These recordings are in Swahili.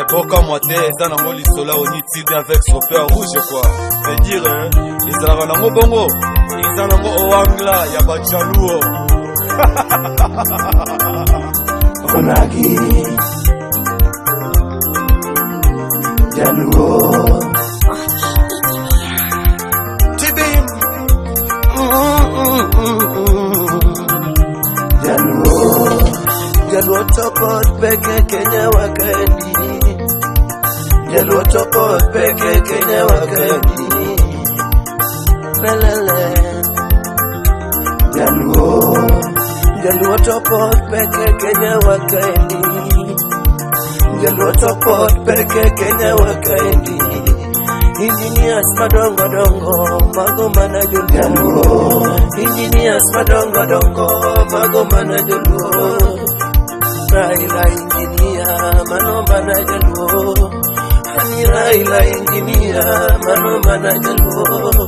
Pourquoi moi t'es dans un moli sola on y tire avec son père rouge quoi. C'est dire ils ont un mot bongo, ils ont un mot oangla, y'a pas de jaloux. Onagi jaloux. Tibim Jaloux topot peke Kenya wakendi. Jaloux topot peke Kenya wakendi. Pelele Jaloux topot peke Kenya wakendi. Jaloux topot peke Kenya wakendi. Engineers madongo dongo magoma na juluo. Engineers madongo dongo magoma na juluo. Raila engineer manoma na juluo. Hani Raila engineer manoma na juluo.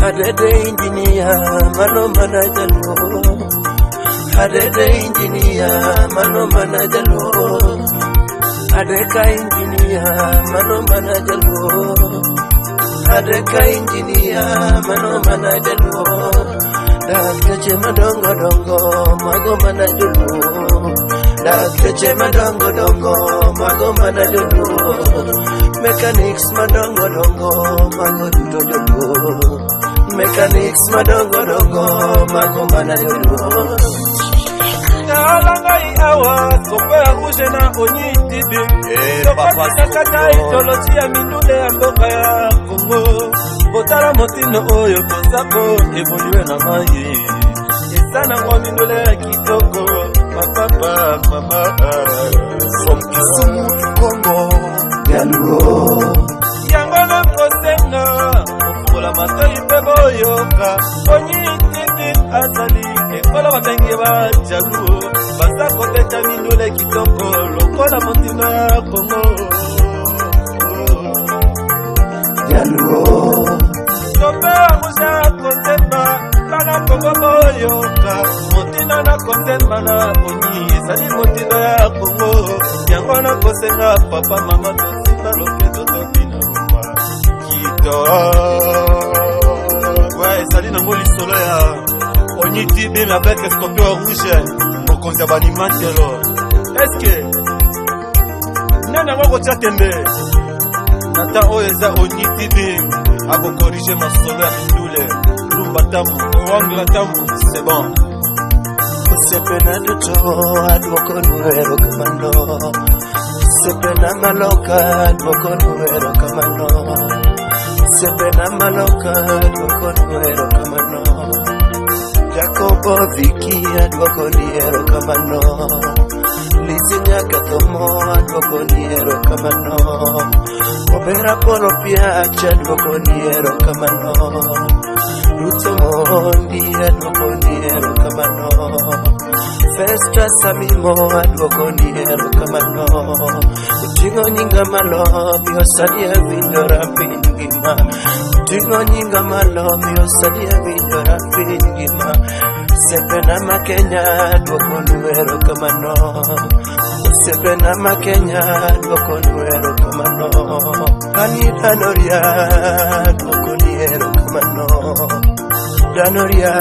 Hadede engineer manoma na juluo. Hadede engineer manoma na juluo. Adeka engineer manoma na jaloux. Adeka engineer manoma na jaloux. Dakeche madongo dongo magoma na jaloux. Dakeche madongo dongo magoma na jaloux. Mechanics madongo dongo magoduto jaloux. Mechanics madongo dongo magoma na jaloux. Nalangai awa Sopea rouge na onyi tibi Sopati nakata itoloji ya mindule ya mboka ya Kongo Botala motino oyo kozako evolue na mayi Esana mwa mindule ya kitoko Papa mama From Kisumu Kongo Jaloux Yangono kosenga Ofukola matoi pebo yoka Onyi tibi azali Ekola wabengi wa jaloux Basa kobeta mindule kitoko Lokola motima ya Kongo Jaloux Sopea rouge konsemba Kana Kongo moyoka Motina na konsemba na onyi Ezali motima ya Kongo Yango na kosenga papa mama Tosita loketo topina rumba Kito Ouais, ezali na moli solo ya Onyi tibi avec Scorpion rouge Mokonzi ya banimantelo Est-ce que Nana wako tia tembe Nata oyo eza onyi tibi Ako korije masolo ya mindule Rumba tamu, wangla tamu C'est bon Usepena duto adwoko nuero kamano. Usepena maloka adwoko nuero kamano. Usepena maloka adwoko nuero kamano. Jacobo Viki adwoko niero kamano. Lisinya katomo adwoko niero kamano. Obera polo piacha adwoko niero kamano. Ruto Mondi adwoko niero kamano. Festa Samimo adwoko niero kamano. Utingo nyinga malo miyo sadia vindora pingima. Utingo nyinga malo miyo sadia vindora pingima. Sepena makenya adwoko niero kamano. Sepena makenya adwoko niero kamano. Hani Danoria adwoko niero kamano. Danoria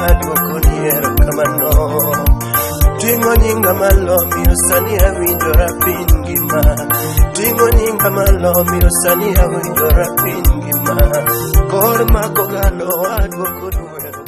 adwoko niero kamano. Tingo nyinga malo miyo sani awinjora pingima. Tingo nyinga malo miyo sani awinjora pingima. Kor makogalo adwoko niero